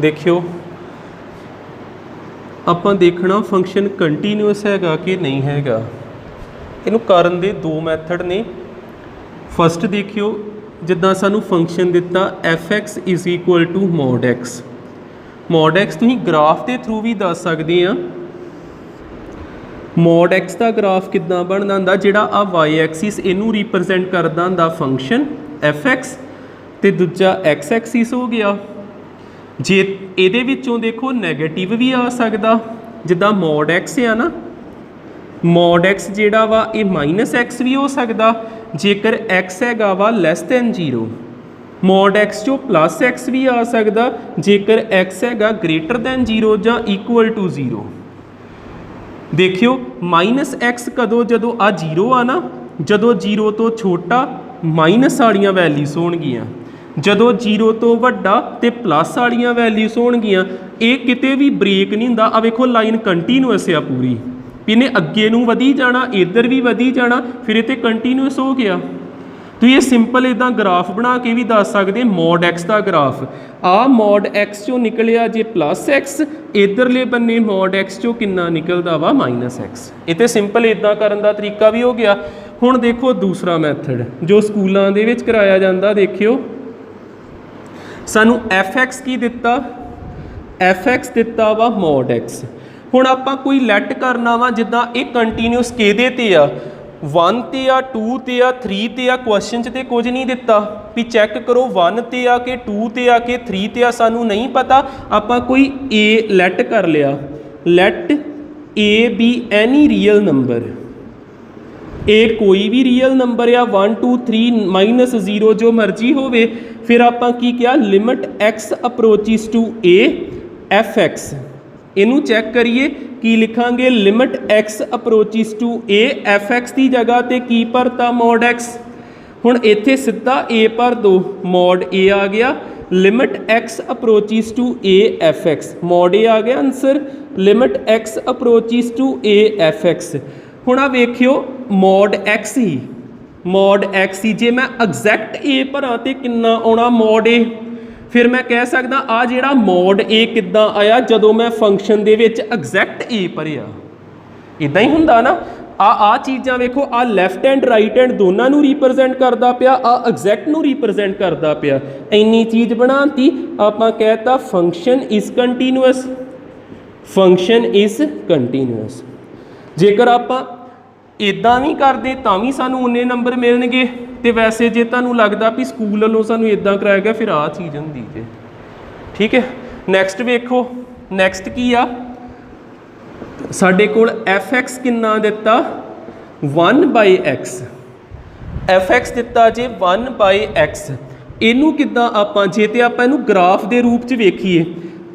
देखियो ਆਪਾਂ देखना फंक्शन कंटीन्यूअस हैगा कि नहीं हैगा। इनू करन दे दो मैथड ने। फस्ट देखियो जिद्दां सानू फंक्शन दिता f(x) is equal to mod x। mod x तुसीं ग्राफ के थ्रू भी दस सकते हैं। mod x का ग्राफ किद्दां बनदा हुंदा, जिहड़ा आ y एक्सिस इनू रिप्रजेंट करदा हुंदा फंक्शन f(x) ते दूजा x एक्सिस हो गया। जे ਇਹਦੇ ਵਿੱਚੋਂ देखो नैगेटिव भी आ सकता, जिद्दां mod x है ना, mod x ਜਿਹੜਾ ਵਾ ਇਹ -x भी हो सकता जेकर x हैगा वा लैस दैन 0। mod x चो +x भी आ सकता जेकर x हैगा ग्रेटर दैन 0 ਜਾਂ इक्वल टू 0। देखियो -x कदों जदों आ 0 आ ना, जदों 0 तो छोटा माइनस वालियां वैल्यूज़ होणगियां, जदों 0 तो वड्डा ते प्लस वालियां वैल्यूज़ होणगियां। ये किते भी ब्रेक नहीं हुंदा। आ वेखो लाइन कंटीन्यूअस आ पूरी, इन्हें अगे नूं वधी जाना, इधर भी वधी जाना, फिर इत्थे कंटीन्यूअस हो गया। तो ये सिंपल इदां ग्राफ बना के भी दस सकते mod x का ग्राफ आ mod x चो निकलिया जे +x, इधरले बन्ने mod x चो कितना निकलदा वा -x। इत्थे सिंपल इदां करन दा तरीका भी हो गया। हुण देखो दूसरा मैथड जो स्कूलों दे विच कराया जांदा, देखियो सानू f(x) की दिता, f(x) दिता वा mod x। हुण आपां कोई लैट करना वा जिद्दां ये कंटीन्यूअस किहदे ते आ, 1 ते आ, 2 ते आ, 3 ते आ। क्वेश्चन च ते कुछ नहीं दिता भी चैक करो 1 ते आ के 2 ते आ के 3 ते आ, सानू नहीं पता। आपां कोई a लैट कर लिया, let a B any real number, a कोई भी रियल नंबर या 1 2 3 -0 जो मर्जी होवे। फिर आपां की किया limit x approaches to a f(x). इनू चैक करिए की लिखांगे limit x approaches to a f(x) की जगह ते की भरता mod x। हुण इत्थे सीधा a भर दो, mod a आ गया। Limit x approaches to a f(x), mod a आ गया answer. Limit x approaches to a f(x). हुण आ वेखियो mod x ही, mod x ही। जे मैं एग्जैक्ट a भरा तो कितना आना mod a, फिर मैं कह सकदा आ जिहड़ा mod a किद्दां आया जदों मैं function they which exact a भरिया। इदां ही हुंदा ना। आ चीज़ां वेखो, आ लैफ्ट हैंड राइट हैंड दोनों नूं रिप्रजेंट करदा पिया, आ एग्जैक्ट नूं रिप्रजेंट करदा पिया। इन्नी चीज़ बनाती आपां कहता function is continuous, function is continuous. जेकर आपां इदां भी करते तां भी सानू उन्ने नंबर मिलणगे। तो वैसे जे तुहानूं लगदा भी स्कूल वालों सानू इदां कराया गया, फिर आ चीज़ हुंदी जे। ठीक है, नैक्सट वेखो, नैक्सट की आ साडे कोल f(x) किन्ना दिता 1/x, f(x) दिता जे 1/x। इनू किद्दां आपां जे ते आपां इनू ग्राफ के रूप च वेखीए,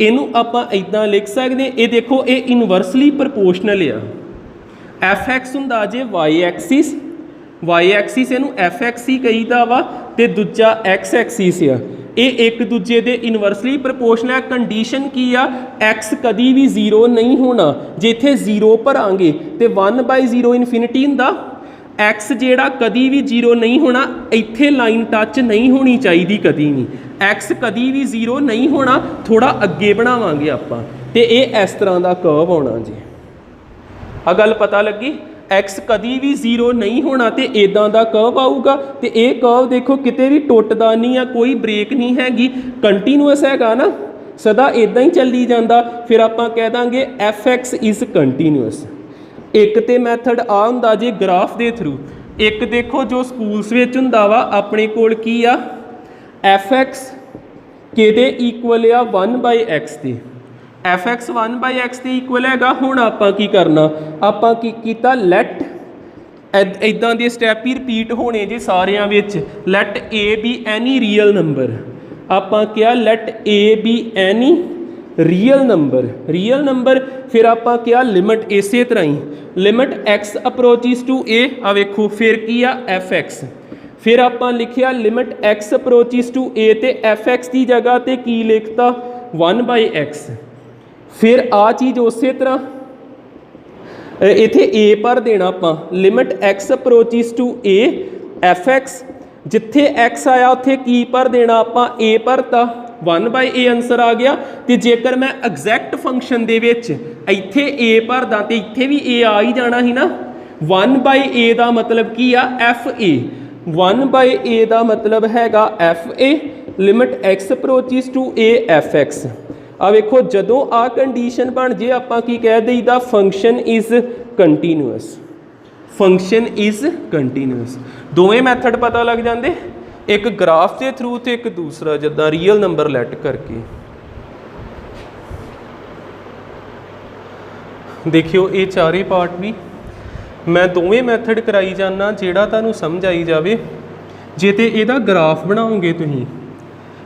इनू आपां इदां लिख सकते। ये देखो ये इनवर्सली प्रपोर्शनल आ। f(x) हुंदा जे y एक्सिस, y एक्सिस इनू f(x) ही कहीदा वा, ते दूजा x एक्सिस आ। ये एक दूजे दे इनवर्सली प्रपोर्शनल है। कंडीशन की आ, x कभी भी 0 नहीं होना। जे इत्थे 0 भरांगे तो 1/0 इनफिनिटी हुंदा। x जेड़ा कभी भी 0 नहीं होना, इत्थे लाइन टच नहीं होनी चाहिए कभी भी। x कभी भी 0 नहीं होना, थोड़ा अगे बनावांगे आपां, ते ये इस तरह का कर्व आना जी। आ गल पता लगी, x कभी भी 0 नहीं होना तो इदां दा कर्व आऊगा। तो ये कर्व देखो किते भी टुटदा नहीं है, कोई ब्रेक नहीं हैगी, कंटीन्यूअस हैगा ना, सदा इदां ही चली जांदा। फिर आपां कह दांगे f(x) इज कंटीन्यूअस। एक तो मैथड आ हुंदा जे ग्राफ के थ्रू, एक देखो जो स्कूल्स विच हुंदा वा अपने कोल की आ f(x) किहदे इक्वल आ 1/x के, f(x) 1/x के इक्वल हैगा। हुण आपां की करना, आपां की कीता लैट इदां दे स्टैप ही रिपीट होने जे सारियां विच। Let a B any real number, आपां क्या let a B any real number, real number. फिर आपां क्या लिमिट इसे तरह ही, limit x approaches to a आ वेखो, फिर की आ f(x). फिर आपां लिखिया limit x approaches to a ते f(x) की जगह ते की लिखता 1/x। फिर आ चीज़ उस तरह इत्थे a भर देना आपां, limit x approaches to a f(x), जिथे x आया उत्थे की भर देना आपां a भरता। 1 बाय ए आंसर आ गया। तो जेकर मैं एग्जैक्ट फंक्शन दे विच इत्थे ए भरदा तो इत्थे भी ए आ ही जाना ही ना। 1 बाय ए का मतलब की आ एफ ए, 1 बाय ए का मतलब हैगा f a, limit x approaches to a f x. आ वेखो जदों आ कंडीशन बन जे आपां की कह दईदा function is continuous, function is continuous. दोवें मैथड पता लग जाते, एक ग्राफ के थ्रू तो एक दूसरा जिद्दां रियल नंबर लैट करके। देखियो ये चारे पार्ट भी मैं दोवें मैथड कराई जाना, जिहड़ा तुहानूं समझ आई जाए। जे तो इहदा ग्राफ बनाओगे तुसीं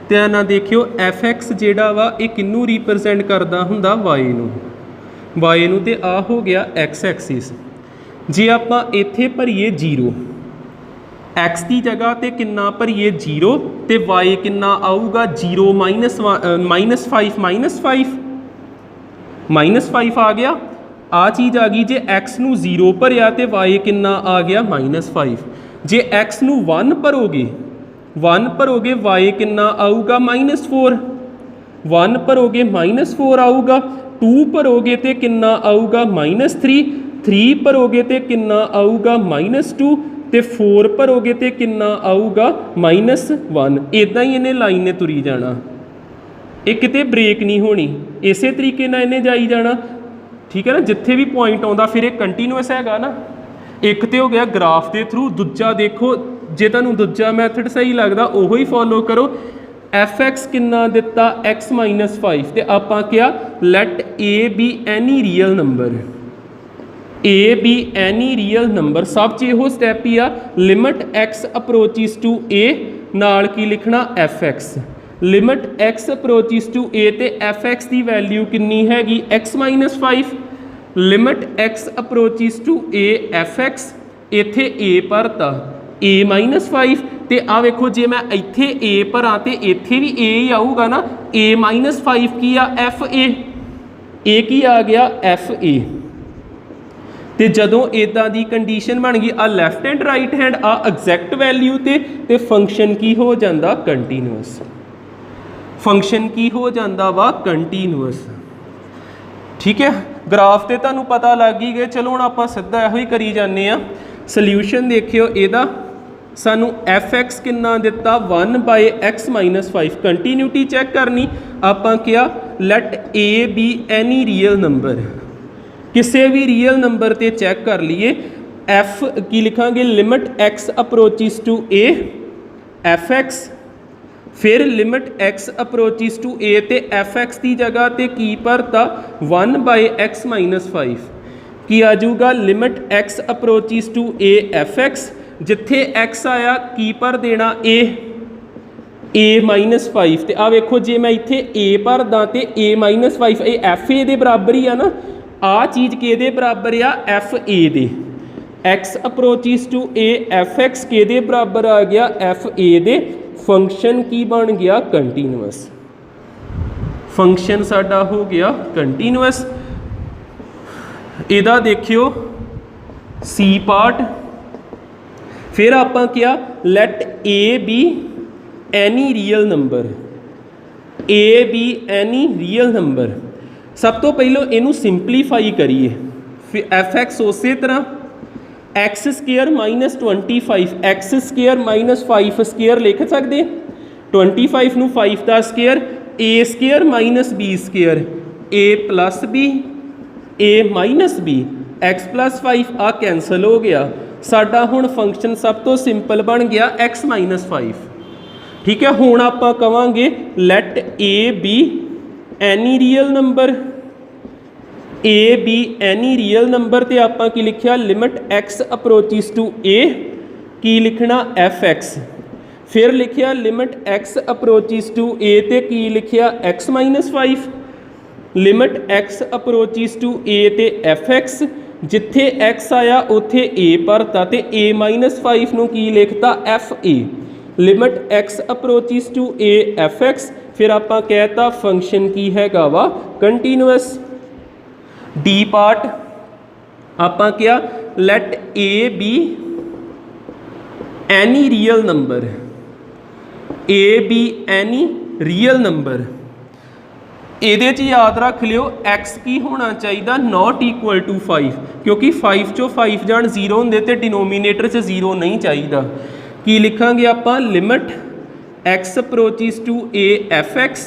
ध्यान नाल देखियो, एफ एक्स जिहड़ा वा ये किनू रिप्रजेंट करदा हुंदा वाई नूं, वाई नूं ते आ हो गया एक्स एक्सिस। जे आपां इत्थे भरीए 0, एक्स की जगह ते किन्ना भरीए 0 तो वाई किन्ना आऊगा 0 -5 -5 आ गया। आ चीज़ आ गई। जे एक्स नूं 0 भरिया तो वाई किन्ना आ गया -5। जे एक्स नूं 1 भरोगे, 1 भरोगे वाई किन्ना आऊगा -4, 1 भरोगे -4 आऊगा, 2 भरोगे तो किन्ना आऊगा -3, 3 भरोगे तो किन्ना आऊगा -2 तो 4 भरोगे तो किन्ना आऊगा -1। इदां ही इन्हें लाइन ने तुरी जाना, ये किते ब्रेक नहीं होनी, इस तरीके नाल इन्हें जाई जाना। ठीक है ना, जिथे भी पॉइंट आउंदा फिर एक कंटीन्यूअस हैगा ना। एक तो हो गया ग्राफ के थ्रू, दूजा देखो जे तुहानूं दूजा मैथड सही लगदा उहो ही फॉलो करो। एफ एक्स किन्ना दिता x -5 तो आपां क्या let a B any real number, a B any real number. सब च इहो स्टैप ही आ, limit x approaches to a नाल की लिखना f x, limit x approaches to a तो एफ एक्स की वैल्यू किन्नी हैगी x -5, limit x approaches to a f x, इत्थे ए भरता a -5 तो आ वेखो जे मैं इत्थे a भरा तो इत्थे भी a ही आऊगा ना। a -5 की आ एफ ए की आ गया एफ ए। तो जदों इदां दी कंडीशन बन गई, आ लैफ्ट हैंड राइट हैंड आ एग्जैक्ट वैल्यू ते फंक्शन की हो जाता कंटीन्यूअस, फंक्शन की हो जाता वा कंटीन्यूअस। ठीक है, ग्राफ तो तुहानूं पता लग ही गए। चलो हुण आपां सीधा इहो ही करी जाने आ। सल्यूशन देखियो इहदा सानू एफ एक्स किन्ना दिता 1 बाय एक्स -5, कंटीन्यूटी चैक करनी आपां क्या let a B any real number, किसी भी रियल नंबर ते चैक कर लीए। एफ की लिखांगे limit x approaches to a f x, फिर limit x approaches to a तो एफ एक्स की जगह तो की भरता 1 बाय एक्स -5 की आ जाऊगा limit x approaches to a f x, जिथे एक्स आया की भर देना ए -5। तो आ वेखो जे मैं इत्थे ए भरदा तो ए -5 ये एफ ए दे बराबर ही आ ना। आ चीज़ किहदे बराबर आ एफ ए दे, x approaches to a f x किहदे बराबर आ गया एफ ए दे। फंक्शन की बन गया कंटीन्यूअस, फंक्शन साडा हो गया कंटीन्यूअस। इहदा देखियो सी पार्ट, फिर आपां क्या let a B any real number, a B any real number. सब तो पहलों इनू सिंपलीफाई करिए, फिर एफ एक्स उस तरह एक्स स्केयर -25, एक्स स्केयर -5 लिख सकते। 25 नू 5 का square, a square -b square, a + b a -b x + 5 आ कैंसल हो गया। साडा हुण फंक्शन सब तो सिंपल बन गया x -5। ठीक है, हुण आपां कवांगे let a B any real number, a B any real number तो आपां की लिखिया limit x approaches to a की लिखना एफ एक्स, फिर लिखिया limit x approaches to a तो की लिखिया x -5, limit x approaches to a तो एफ एक्स, जिथे x आया उत्थे a भरता तो a -5 नूं की लिखता f a, limit x approaches to a f x, फिर आपां कहता फंक्शन की हैगा वा कंटीन्यूअस। डी पार्ट आपां क्या let a B any real number, a B any real number. ਇਹਦੇ 'ਚ याद रख लियो x की होना चाहिए नॉट इक्वल टू 5 क्योंकि 5 चों 5 जान 0 होंगे तो डिनोमीनेटर 'च 0 नहीं चाहिए। की लिखांगे आपां limit x approaches to a f(x)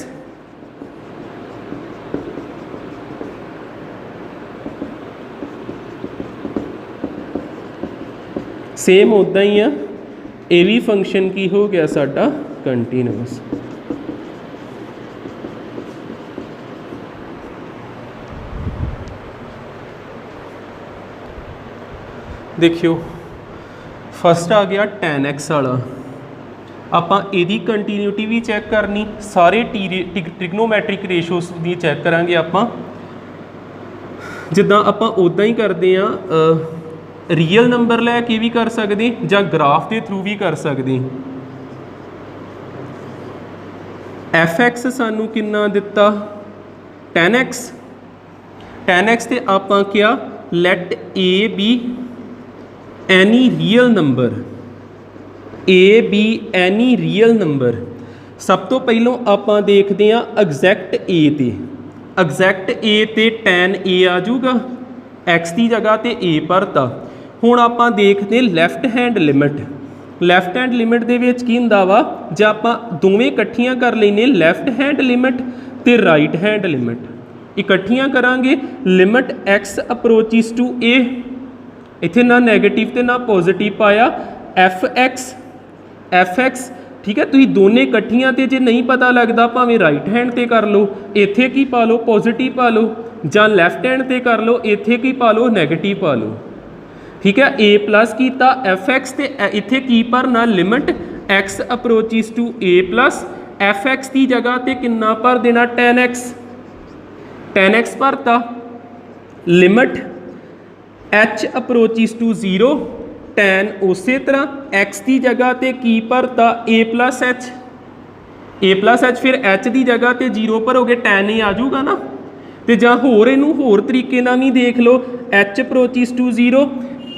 same उदा ही आ ये भी फंक्शन की हो गया साडा कंटीन्यूअस। देखियो फस्ट आ गया tan x वाला, आपां इहदी कंटीन्यूटी भी चैक करनी, सारे ट्रिग्नोमैट्रिक रेशोस भी चैक करांगे आपां। जिद्दां आपां उदां ही करदे आ रियल नंबर लैके भी कर सकते जां ग्राफ के थ्रू भी कर सकते। f(x) सानू किन्ना दिता tan x, tan x ते आपां क्या let a B any real number, a B any real number. सब तो पहलों आपां देखते हैं एग्जैक्ट ए ते, एग्जैक्ट ए ते tan a आ जाऊगा, x की जगह ते a भरता। हुण आपां देखते left hand limit, left hand limit दे विच की हुंदा वा जे आपां दोवें इकट्ठियां कर लैने लैफ्ट हैंड लिमिट ते राइट हैंड लिमिट, इकट्ठियां करांगे limit x approaches to a, इत्थे ना नैगेटिव ते ना पॉजिटिव पाया f(x) ठीक है। तुसीं दोने इकट्ठियां ते जे नहीं पता लगता भावें राइट हैंड ते कर लो, इत्थे की पा लो पॉजिटिव पा लो, जां लैफ्ट हैंड ते कर लो, इत्थे की पा लो नैगेटिव पा लो, ठीक है। a प्लस कीता f(x) ते इत्थे की भरना limit x approaches to a plus f(x) की जगह ते किन्ना भर देना tan x, tan x भरता, limit h approaches to 0 tan उस तरह x की जगह ते की भरता a plus H, a plus H फिर h की जगह ते 0 भरोगे tan a आ जाऊगा ना। तो जां होर इनू होर तरीके नाल भी देख लो h approaches to 0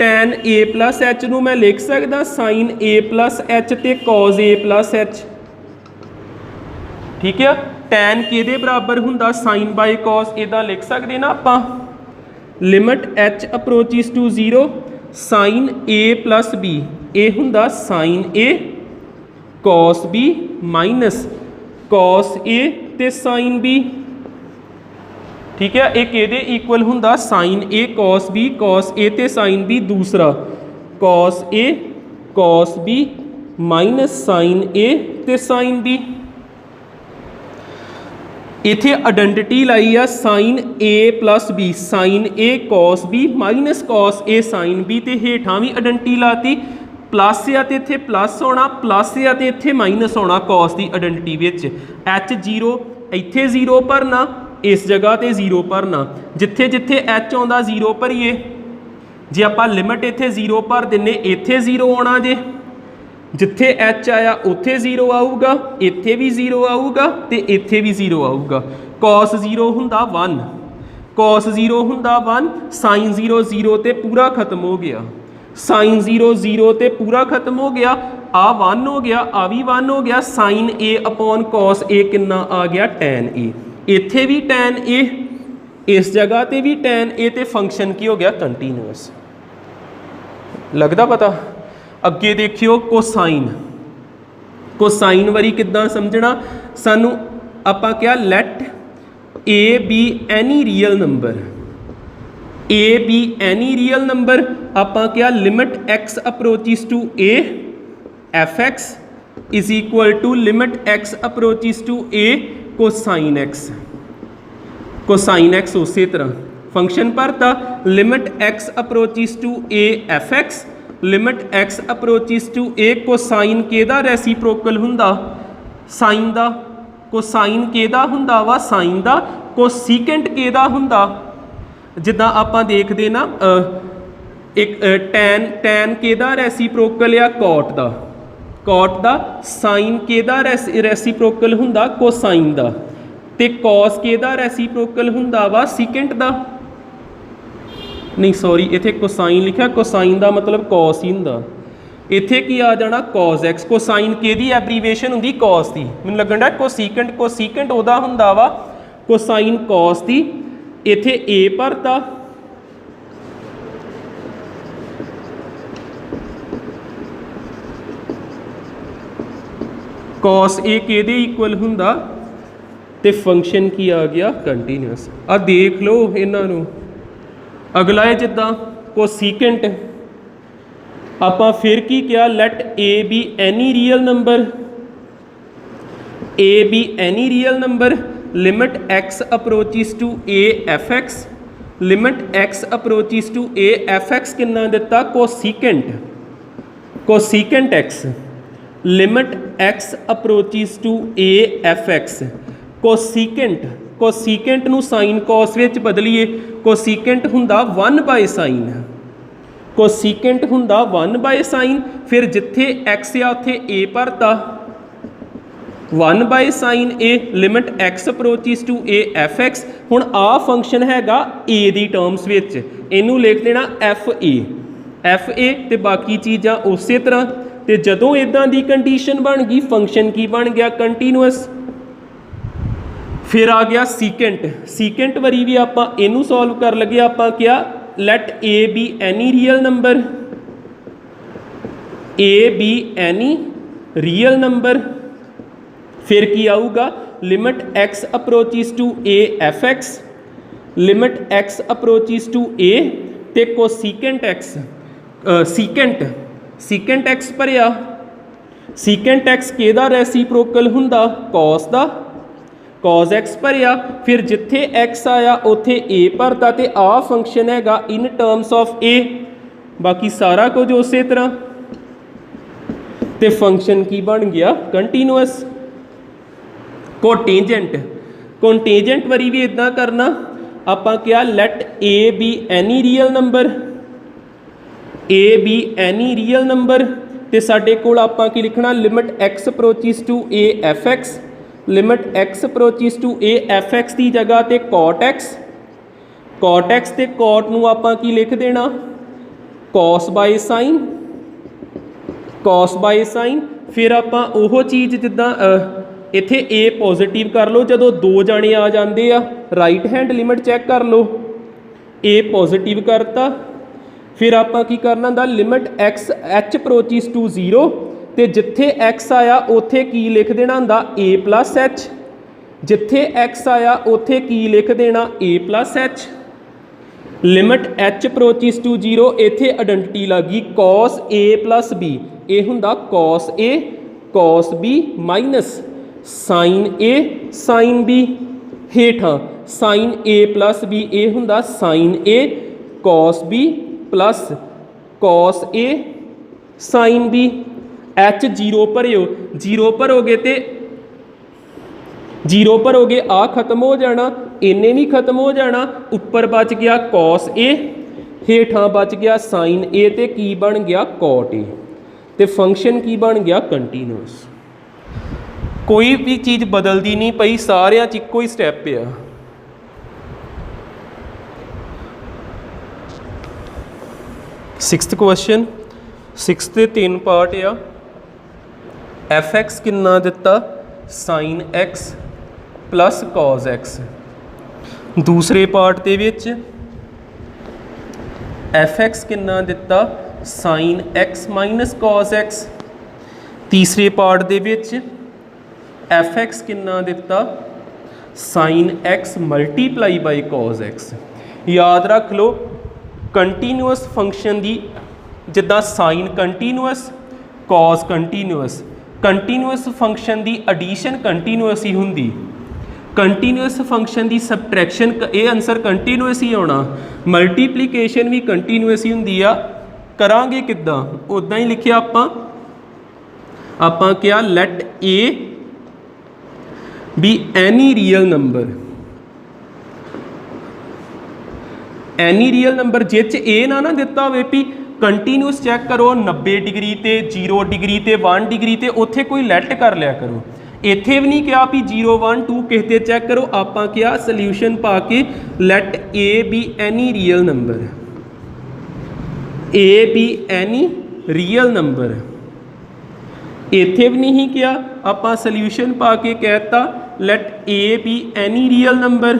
tan a plus h नू मैं लिख सकदा sin a प्लस एच ते cos a प्लस एच, ठीक है। tan किहदे बराबर हुंदा sin बाय cos, इदा लिख सकते ना आपां limit h approaches to 0 sin a plus b, ये हुंदा sin a cos b minus cos a ते sin b, ठीक है। एक किहदे इक्वल हुंदा sin a cos a ते sin b, दूसरा cos a cos b minus sin a ते sin b। इत्थे आइडेंटिटी लाई आ sin a plus b, sin a cos b minus cos a sin b, ते हेठां भी आइडेंटिटी लाती प्लस आ ते इत्थे प्लस होना, प्लस आ ते इत्थे माइनस होना cos की आइडेंटिटी विच, h 0 इत्थे 0 भरना, इस जगह ते 0 भरना, जिथे जिथे h आउंदा 0 भरीए, जे आपां लिमिट इत्थे 0 भर दिंने इत्थे 0 आना जे, जिथे h आया उत्थे 0 आऊगा, इत्थे भी 0 आऊगा ते इत्थे भी 0 आऊगा। cos 0 हुंदा 1, cos 0 हुंदा 1, sin 0 0 ते पूरा खत्म हो गया, sin 0 0 ते पूरा खत्म हो गया, आ 1 हो गया, आ भी 1 हो गया, sin a upon cos a किन्ना आ गया tan a, इत्थे भी tan a, इस जगह ते भी tan a, ते फंक्शन की हो गया कंटीन्यूअस। लगदा पता। अगे देखियो कोसाइन, कोसाइन वारी किद्दां समझना, सानू आपां क्या let a B any real number, a B any real number, आपां क्या limit x approaches to a f(x) is equal to limit x approaches to a cosine x, cosine x उस तरह function भरता limit x approaches to a f(x) limit x approaches to a cosine केदा reciprocal हुंदा sine दा, cosine केदा हुंदा वा sign दा, कोसीकेंट केदा हुंदा, जिद्दां आपां देखदे ना एक टैन केदा रेसीप्रोकल या कॉट दा, कॉट दा, साइन केदा रेसीप्रोकल हुंदा कोसाइन दा, ते कॉस केदा रेसीप्रोकल हुंदा वा सीकेंट दा, नहीं सॉरी इत्थे कोसाइन लिखा, कोसाइन का मतलब कॉस ही हुंदा, इत्थे की आ जाना cos x, कोसाइन किहदी एब्रीवेशन हुंदी cos दी, मैनूं लगण डा कोसीकेंट उहदा हुंदा वा कोसाइन cos दी, इत्थे a भरता cos a किहदे इक्वल हुंदा ते फंक्शन की आ गया कंटीन्यूअस। आ देख लो इन्हां नूं। अगला है जिद्दां कोसीकेंट, आपां फिर की किया let a B any real number, a B any real number, limit x approaches to a f x, limit x approaches to a f x किन्ना दिता cosecant x, limit x approaches to a f x, cosecant नूं sine cos विच बदलीए, cosecant हुंदा 1/sin, cosecant हुंदा 1/sin, फिर जिथे x आ उत्थे a भरता 1/sin a, limit x approaches to a f x. हुण आ फंक्शन हैगा a दी टर्म्स विच, इनू लिख देना एफ ए ते बाकी चीज़ां उस तरह। तो जदों इदां दी कंडीशन बन गई फंक्शन की बन गया कंटीन्यूअस। फिर आ गया सीकेंट वारी भी आपां इनू सॉल्व कर लगे, आपां क्या let a B any real number, a B any real number, फिर की आऊगा limit x approaches to a f x, limit x approaches to a ते कोसीकेंट एक्स, सीकेंट एक्स भरिया, सीकेंट एक्स किहदा रेसिप्रोकल हुंदा कॉस दा, cos x भरिया, फिर जिथे x आया उथे a भरता ते आ फंक्शन हैगा इन टर्म्स ऑफ a, बाकी सारा कुछ उस तरह। ते फंक्शन की बन गया कंटीन्यूअस। कोटेंजेंट वारी भी इदां करना, आपां क्या let a B any real number, a B any real number, ते साडे कोल आपां की लिखना limit x approaches to a f x, limit x approaches to a f x की जगह ते cot x ते cot नूं आपां की लिख देना cos बाय साइन। फिर आपां ओहो चीज़ जिद्दां इत्थे a पॉजिटिव कर लो, जदों दो जाने आ जाते आ राइट हैंड लिमिट चैक कर लो, a पॉजिटिव करता। फिर आपां की करना दा limit x h approaches to 0, तो जिथे x आया उथे की लिख देना हुंदा a प्लस एच, जिथे x आया उथे की लिख देना a plus h, limit h approaches to 0, इत्थे आइडेंटिटी लग गई cos a प्लस b, ये हुंदा cos a cos b minus sin a sin b, हेठां sin a प्लस b, ये हुंदा sin a cos b plus cos a sin b। H zero भरियो, zero भरोगे तो जीरो भरोगे आ खत्म हो जाना, इन्ने भी खत्म हो जाना, उपर बच गया cos a, हेठां बच गया sin a, ते की बन गया cot a, ते फंक्शन की बन गया कंटीन्यूअस। कोई भी चीज़ बदलती नहीं पई, सारियां च इक्को ही स्टैप आ। सिक्स्थ क्वेश्चन, सिक्स्थ के 3 पार्ट आ। एफ एक्स किन्ना दिता sine x plus cos x, दूसरे पार्ट दे विच एफ एक्स किन्ना दिता sine x minus cos x, तीसरे पार्ट दे विच एफ एक्स किन्ना दिता sine x multiply by cos x. याद रख लो कंटीन्यूअस फंक्शन दी जिद्दां sine continuous cos continuous, continuous function की एडिशन कंटीन्यूअस ही होंगी, कंटीन्यूअस फंक्शन की सबट्रैक्शन ये आंसर कंटीन्यूअस ही आना, मल्टीप्लीकेशन भी कंटीन्यूअस ही होंगी आ। करांगे किद्दां उदां ही लिखिया आपां क्या let a B any real number, any real number जिस ए ना दिता होवे भी कंटीन्यूअस चैक करो 90 डिग्री ते 0 डिग्री ते 1 डिग्री ते उत्थे कोई लैट कर लिया करो, इत्थे भी नहीं कहा भी 0 1 2 किस ते चैक करो, आपां क्या सल्यूशन पा के let a B any real number, a B any real number. ਇੱਥੇ ਵੀ ਨਹੀਂ ਕਿਹਾ, ਆਪਾਂ ਸੋਲਿਊਸ਼ਨ ਪਾ ਕੇ ਕਹਿਤਾ let A b any real number,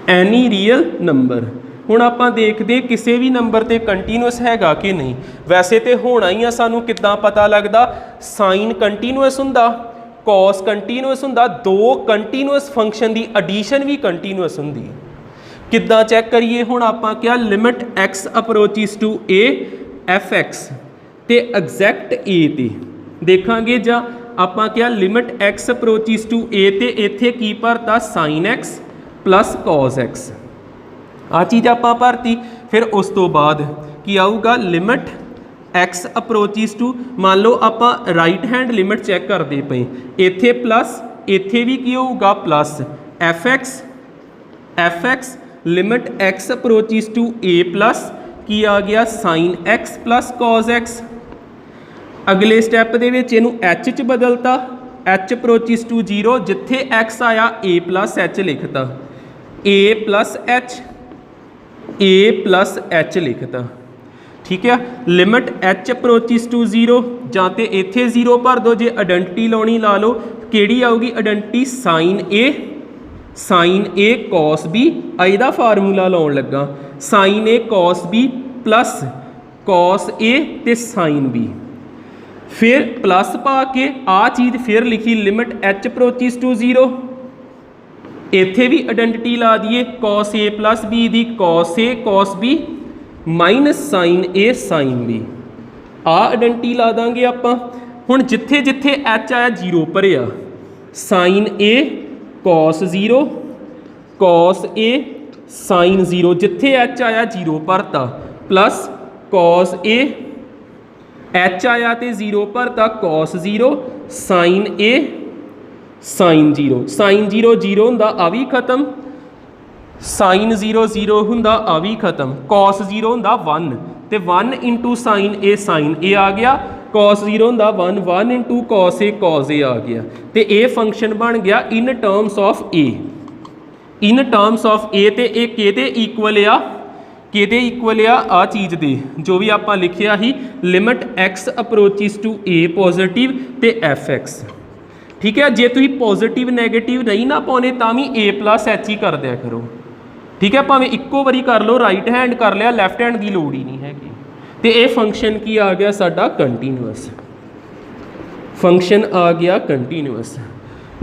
any real number. ਹੁਣ ਆਪਾਂ ਦੇਖਦੇ ਕਿਸੇ ਵੀ ਨੰਬਰ ਤੇ ਕੰਟੀਨਿਊਸ ਹੈਗਾ ਕਿ ਨਹੀਂ। ਵੈਸੇ ਤੇ ਹੋਣਾ ਹੀ ਆ, ਸਾਨੂੰ ਕਿੱਦਾਂ ਪਤਾ ਲੱਗਦਾ? ਸਾਈਨ ਕੰਟੀਨਿਊਸ ਹੁੰਦਾ, ਕੌਸ ਕੰਟੀਨਿਊਸ ਹੁੰਦਾ, ਦੋ ਕੰਟੀਨਿਊਸ ਫੰਕਸ਼ਨ ਦੀ ਐਡੀਸ਼ਨ ਵੀ ਕੰਟੀਨਿਊਸ ਹੁੰਦੀ। ਕਿੱਦਾਂ ਚੈੱਕ ਕਰੀਏ? ਹੁਣ ਆਪਾਂ ਕਿਹਾ limit x approaches to a fx ਤੇ ਐਗਜ਼ੈਕਟ a ਤੇ ਦੇਖਾਂਗੇ। ਜਾਂ ਆਪਾਂ ਕਿਹਾ limit x approaches to a ਤੇ ਇੱਥੇ ਕੀ ਭਰਤਾ? Sine x plus cos x, ਆ ਚੀਜ਼ ਆਪਾਂ ਭਰਤੀ। ਫਿਰ ਉਸ ਤੋਂ ਬਾਅਦ ਕੀ ਆਊਗਾ? ਲਿਮਿਟ x ਅਪਰੋਚਿਸ ਟੂ, ਮੰਨ ਲਓ ਆਪਾਂ ਰਾਈਟ ਹੈਂਡ ਲਿਮਿਟ ਚੈੱਕ ਕਰਦੇ ਪਏ, ਇੱਥੇ ਪਲੱਸ, ਇੱਥੇ ਵੀ ਕੀ ਹੋਊਗਾ? Plus fx limit x approaches to a plus ਕੀ ਆ ਗਿਆ? Sine x plus cos x। ਅਗਲੇ ਸਟੈਪ ਦੇ ਵਿੱਚ ਇਹਨੂੰ h 'ਚ ਬਦਲਤਾ, h ਅਪਰੋਚਿਸ ਟੂ 0, ਜਿੱਥੇ x ਆਇਆ a plus h ਲਿਖਤਾ, a plus h, a plus h ਲਿਖਤਾ। ਠੀਕ ਹੈ, ਲਿਮਿਟ h ਅਪਰੋਚਿਸ ਟੂ 0, ਜਾਂ ਤੇ ਇੱਥੇ 0 ਭਰ ਦਿਓ, ਜੇ ਆਇਡੈਂਟੀਟੀ ਲਾਉਣੀ ਲਾ ਲਓ। ਕਿਹੜੀ ਆਊਗੀ identity? Sign a cos b। ਇਹਦਾ ਫਾਰਮੂਲਾ ਲਾਉਣ ਲੱਗਾ, sign a cos b plus cos a ਤੇ ਸਾਈਨ b। ਫਿਰ ਪਲੱਸ ਪਾ ਕੇ ਆ ਚੀਜ਼ ਫਿਰ ਲਿਖੀ ਲਿਮਿਟ h ਅਪਰੋਚਿਸ ਟੂ 0, ਇੱਥੇ ਵੀ ਆਇਡੈਂਟੀਟੀ ਲਾ ਦਈਏ cos a plus b the, cos a cos b minus sign a sign b, ਆ ਆਇਡੈਂਟੀਟੀ ਲਾ ਦਾਂਗੇ ਆਪਾਂ। ਹੁਣ ਜਿੱਥੇ ਜਿੱਥੇ h ਆਇਆ 0 ਭਰਿਆ, sign a cos 0 cos a sign 0, ਜਿੱਥੇ h ਆਇਆ 0 ਭਰਤਾ, ਪਲਸ cos a, h ਆਇਆ ਤੇ 0 ਭਰਤਾ, cos 0 sign a sign 0, sign 0 0 ਹੁੰਦਾ, ਆ ਵੀ ਖਤਮ, ਸਾਈਨ 0 0 ਹੁੰਦਾ, ਆ ਵੀ ਖਤਮ, cos 0 ਹੁੰਦਾ 1 ਤੇ 1 into sign a sign a ਆ ਗਿਆ, cos 0 ਹੁੰਦਾ 1, 1 into cos a cos a ਆ ਗਿਆ। ਤੇ ਇਹ ਫੰਕਸ਼ਨ ਬਣ ਗਿਆ ਇਨ terms of a, in terms of a। ਤੇ ਇਹ ਕਿਹਦੇ ਇਕੁਅਲ ਆ? ਕਿਹਦੇ ਇਕੁਅਲ ਆ? ਆ ਚੀਜ਼ ਦੇ ਜੋ ਵੀ ਆਪਾਂ ਲਿਖਿਆ ਸੀ, limit x approaches to a positive ਤੇ fx। ਠੀਕ ਹੈ, ਜੇ ਤੁਸੀਂ ਪੋਜ਼ਿਟਿਵ ਨੈਗੇਟਿਵ ਨਹੀਂ ਨਾ ਪਾਉਣੇ ਤਾਂ ਵੀ a ਪਲਸ h ਹੀ ਕਰ ਦਿਆ ਕਰੋ। ਠੀਕ ਹੈ, ਭਾਵੇਂ ਇੱਕੋ ਵਾਰੀ ਕਰ ਲਓ, ਰਾਈਟ ਹੈਂਡ ਕਰ ਲਿਆ, ਲੈਫਟ ਹੈਂਡ ਦੀ ਲੋੜ ਹੀ ਨਹੀਂ ਹੈਗੀ। ਤੇ ਇਹ ਫੰਕਸ਼ਨ ਕੀ ਆ ਗਿਆ ਸਾਡਾ? ਕੰਟੀਨਿਊਸ ਫੰਕਸ਼ਨ ਆ ਗਿਆ, ਕੰਟੀਨਿਊਸ।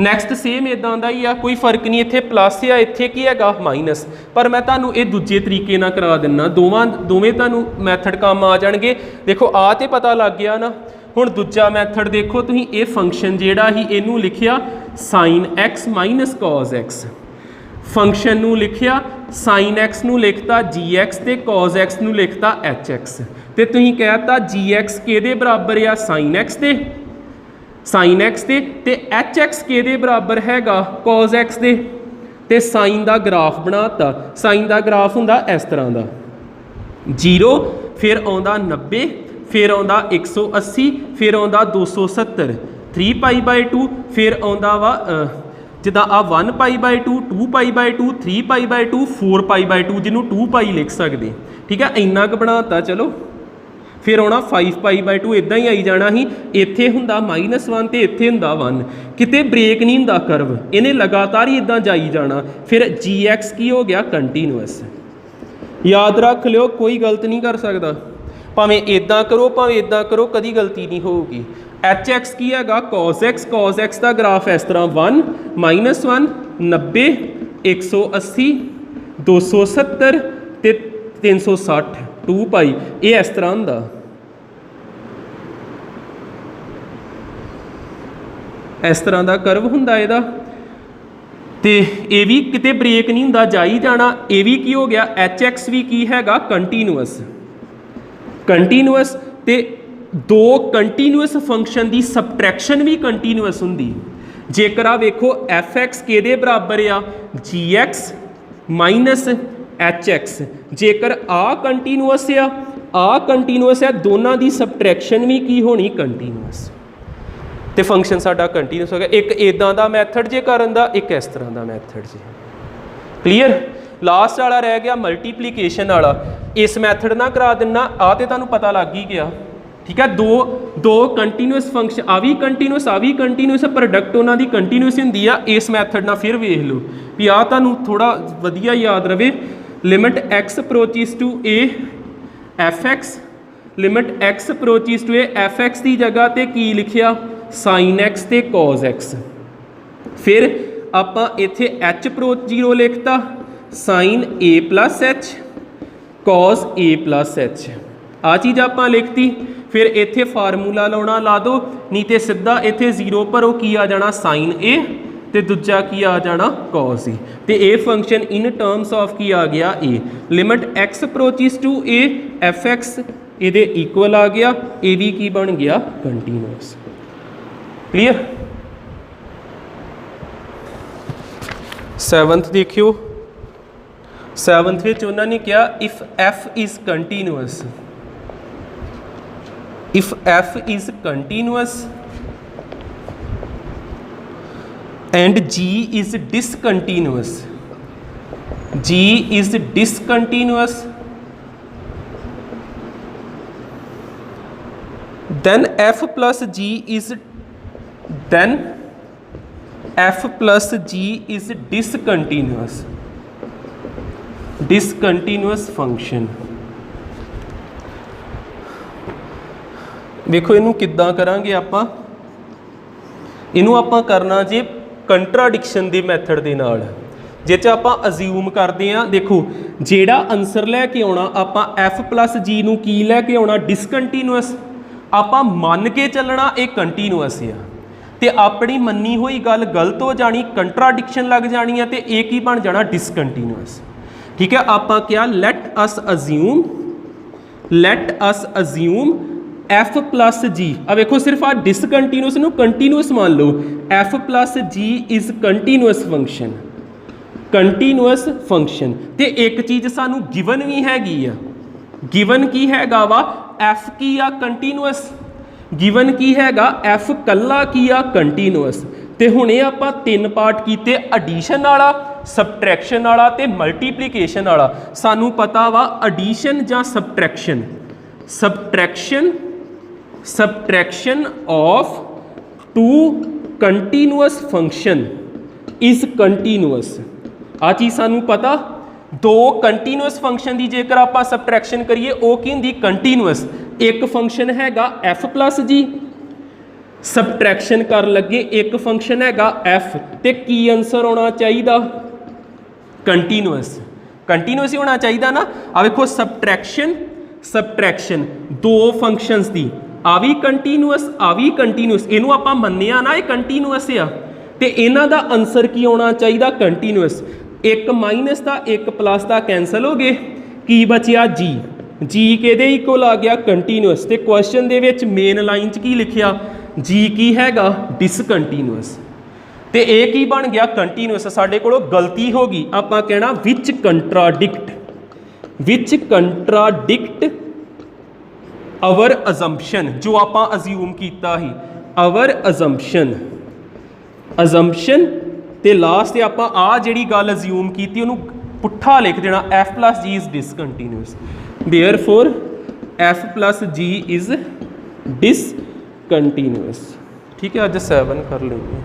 ਨੈਕਸਟ ਸੇਮ ਇਦਾਂ ਦਾ ਹੀ ਆ, ਕੋਈ ਫਰਕ ਨਹੀਂ, ਇੱਥੇ ਪਲੱਸ ਆ, ਇੱਥੇ ਕੀ ਹੈਗਾ? ਮਾਈਨਸ। ਪਰ ਮੈਂ ਤੁਹਾਨੂੰ ਇਹ ਦੂਜੇ ਤਰੀਕੇ ਨਾਲ ਕਰਾ ਦਿੰਦਾ, ਦੋਵੇਂ ਤੁਹਾਨੂੰ ਮੈਥਡ ਕੰਮ ਆ ਜਾਣਗੇ। ਦੇਖੋ ਆ ਤੇ ਪਤਾ ਲੱਗ ਗਿਆ ਨਾ। ਹੁਣ ਦੂਜਾ ਮੈਥਡ ਦੇਖੋ ਤੁਸੀਂ, ਇਹ ਫੰਕਸ਼ਨ ਜਿਹੜਾ ਹੀ ਇਹਨੂੰ ਲਿਖਿਆ sign x minus cos x, function ਨੂੰ ਲਿਖਿਆ ਸਾਈਨ x ਨੂੰ ਲਿਖਤਾ gx ਤੇ cos x ਨੂੰ ਲਿਖਤਾ hx। ਤੇ ਤੁਸੀਂ ਕਹਿਤਾ gx ਕਿਹਦੇ ਬਰਾਬਰ ਆ? ਸਾਈਨ x ਦੇ, ਸਾਈਨ x ਦੇ, ਤੇ hx ਕਿਹਦੇ ਬਰਾਬਰ ਹੈਗਾ? cos x ਦੇ। ਤੇ ਸਾਈਨ ਦਾ ਗ੍ਰਾਫ ਬਣਾਤਾ, ਸਾਈਨ ਦਾ ਗ੍ਰਾਫ ਹੁੰਦਾ ਇਸ ਤਰ੍ਹਾਂ ਦਾ, 0 ਫਿਰ ਆਉਂਦਾ 90, ਫਿਰ ਆਉਂਦਾ 180, ਫਿਰ ਆਉਂਦਾ 270, 3π/2, ਫਿਰ ਆਉਂਦਾ ਵਾ ਜਿੱਦਾਂ ਆ 1π/2, 2π/2, 3π/2, 4π/2, ਜਿਹਨੂੰ 2π ਲਿਖ ਸਕਦੇ। ਠੀਕ ਹੈ, ਇੰਨਾ ਕੁ ਬਣਾਤਾ। ਚਲੋ ਫਿਰ ਆਉਣਾ 5π/2, ਇੱਦਾਂ ਹੀ ਆਈ ਜਾਣਾ ਸੀ। ਇੱਥੇ ਹੁੰਦਾ -1 ਤੇ ਇੱਥੇ ਹੁੰਦਾ 1, ਕਿਤੇ ਬ੍ਰੇਕ ਨਹੀਂ ਹੁੰਦਾ ਕਰਵ, ਇਹਨੇ ਲਗਾਤਾਰ ਹੀ ਇੱਦਾਂ ਜਾਈ ਜਾਣਾ। ਫਿਰ gx ਕੀ ਹੋ ਗਿਆ? ਕੰਟੀਨਿਊਸ। ਯਾਦ ਰੱਖ ਲਿਓ, ਕੋਈ ਗਲਤ ਨਹੀਂ ਕਰ ਸਕਦਾ, ਭਾਵੇਂ ਇੱਦਾਂ ਕਰੋ ਭਾਵੇਂ ਇੱਦਾਂ ਕਰੋ, ਕਦੀ ਗਲਤੀ ਨਹੀਂ ਹੋਊਗੀ। hx ਕੀ ਹੈਗਾ? cos x, cos x ਦਾ ਗ੍ਰਾਫ ਇਸ ਤਰ੍ਹਾਂ 1 -1 90 180 270 ਤੇ 360 2π, ਇਹ ਇਸ ਤਰ੍ਹਾਂ ਹੁੰਦਾ। ਇਸ ਤਰ੍ਹਾਂ ਦਾ ਕਰਵ ਹੁੰਦਾ ਇਹਦਾ। ਤੇ ਇਹ ਵੀ ਕਿਤੇ ਬ੍ਰੇਕ ਨਹੀਂ ਹੁੰਦਾ, ਜਾਈ ਜਾਣਾ। ਇਹ ਵੀ ਕੀ ਹੋ ਗਿਆ? hx ਵੀ ਕੀ ਹੈਗਾ? ਕੰਟੀਨਿਊਸ। ਕੰਟੀਨਿਊਸ ਤੇ ਦੋ ਕੰਟੀਨਿਊਸ ਫੰਕਸ਼ਨ ਦੀ ਸਬਟਰੈਕਸ਼ਨ ਵੀ ਕੰਟੀਨਿਊਸ ਹੁੰਦੀ। ਜੇਕਰ ਆ ਵੇਖੋ fx ਕਿਹਦੇ ਬਰਾਬਰ ਆ? gx minus hx। ਜੇਕਰ ਆ ਕੰਟੀਨਿਊਸ ਆ ਕੰਟੀਨਿਊਸ ਹੈ, ਦੋਨਾਂ ਦੀ ਸਬਟਰੈਕਸ਼ਨ ਵੀ ਕੀ ਹੋਣੀ? ਕੰਟੀਨਿਊਸ। ਤੇ ਫੰਕਸ਼ਨ ਸਾਡਾ ਕੰਟੀਨਿਊਸ ਹੋ ਗਿਆ। ਇੱਕ ਇਦਾਂ ਦਾ ਮੈਥਡ ਜੇ ਕਰਨ ਦਾ, ਇੱਕ ਇਸ ਤਰ੍ਹਾਂ ਦਾ ਮੈਥਡ ਜੇ। ਕਲੀਅਰ? लास्ट वाला रह गया मल्टीप्लीकेशन वाला, इस मैथड ना करा देना, आ तो तुहानूं पता लग ही गया। ठीक है, दो कंटीन्यूअस फंक्शन, आ भी कंटीन्यूअस प्रोडक्ट उन्हां दी कंटीन्यूअस हुंदी आ। इस मैथड नाल फिर वेख लो भी आ तुहानूं थोड़ा वधिया याद रवे। Limit x approaches to a f x, limit x approaches to a f x की जगह ते की लिखिया साइन एक्स ते कॉज एक्स। फिर आपां इत्थे एच अप्रोच 0 लिखता, sine a plus h cos a plus h, आ चीज़ आपां लिखती। फिर इत्थे फार्मूला लाउणा ला दो, नहीं तो सीधा इत्थे 0 भरो, की आ जाना साइन ए ते दूजा की आ जाना कॉस ए, तो ये फंक्शन इन टर्म्स ऑफ की आ गया ए। Limit x approaches to a f x ये इक्वल आ गया, ये भी की बन गया कंटीन्यूअस। क्लीयर। 7th देखियो, 7th विच उन्होंने क्या, if F is continuous, if f is continuous and g is discontinuous, then f plus g is discontinuous function। देखो इनू किद्दां करांगे आपां, इनू आपां करना जे कंट्राडिक्शन दे मैथड दे नाल, जे च आपां अज्यूम करते हैं। देखो जेड़ा आंसर लैके आउणा आपां एफ प्लस जी नू की लैके आउणा डिसकंटीन्यूअस, आपां मन के चलना ये कंटीन्यूअस है, तो अपनी मन्नी हुई गल गलत हो जानी, कंट्राडिक्शन लग जानी है, तो ये की बन जाना डिसकंटीन्यूअस। ठीक है, आपां क्या let us assume f plus g, अब देखो सिर्फ आ डिसकंटीन्यूअस नू कंटीन्यूअस मान लो, f plus g is continuous function, तो एक चीज़ सानू गिवन भी हैगी आ, गिवन की हैगा वा एफ की आ कंटीन्यूअस, गिवन की हैगा एफ कल्ला की आ कंटीन्यूअस। तो हुणे आपां 3 पार्ट कीते, एडिशन वाला, सबट्रैक्शन वाला ते मल्टीप्लीकेशन वाला। सानू पता वा एडिशन जां subtraction of 2 continuous function is continuous, आ चीज़ सानू पता। 2 कंटीन्यूअस फंक्शन की जेकर आप सबट्रैक्शन करिए वो की हुंदी कंटीन्यूअस। एक फंक्शन हैगा एफ प्लस जी, सबट्रैक्शन कर लगे एक फंक्शन हैगा एफ, तो की आंसर होना चाहिए कंटीन्यूअस ही होना चाहिए ना। आ देखो सबट्रैक्शन 2 फंक्शनस की, आ भी कंटीन्यूअस, इनू आपां मन्निया ना ये कंटीन्यूअस आ, तो इन्हां दा आंसर की होना चाहिए कंटीन्यूअस। एक माइनस का एक प्लस का कैंसल हो गए, की बचिया जी किहदे इक्वल आ गया कंटीन्यूअस। तो क्वेश्चन दे विच मेन लाइन च की लिखिया, जी की हैगा डिसकंटीन्यूअस, तो ये की बन गया कंटीन्यूअस। साडे कोलों गलती हो गई, आपां कहना विच कंट्राडिक्ट अवर अजम्पशन, जो आपां अज्यूम कीता ही अवर अजम्पशन ते लास्ट आपां आ जिहड़ी गल अज्यूम कीती उहनूं पुट्ठा लिख देना, f plus g is discontinuous, therefore f plus g is discontinuous. ठीक है, अज 7 कर लेंगे।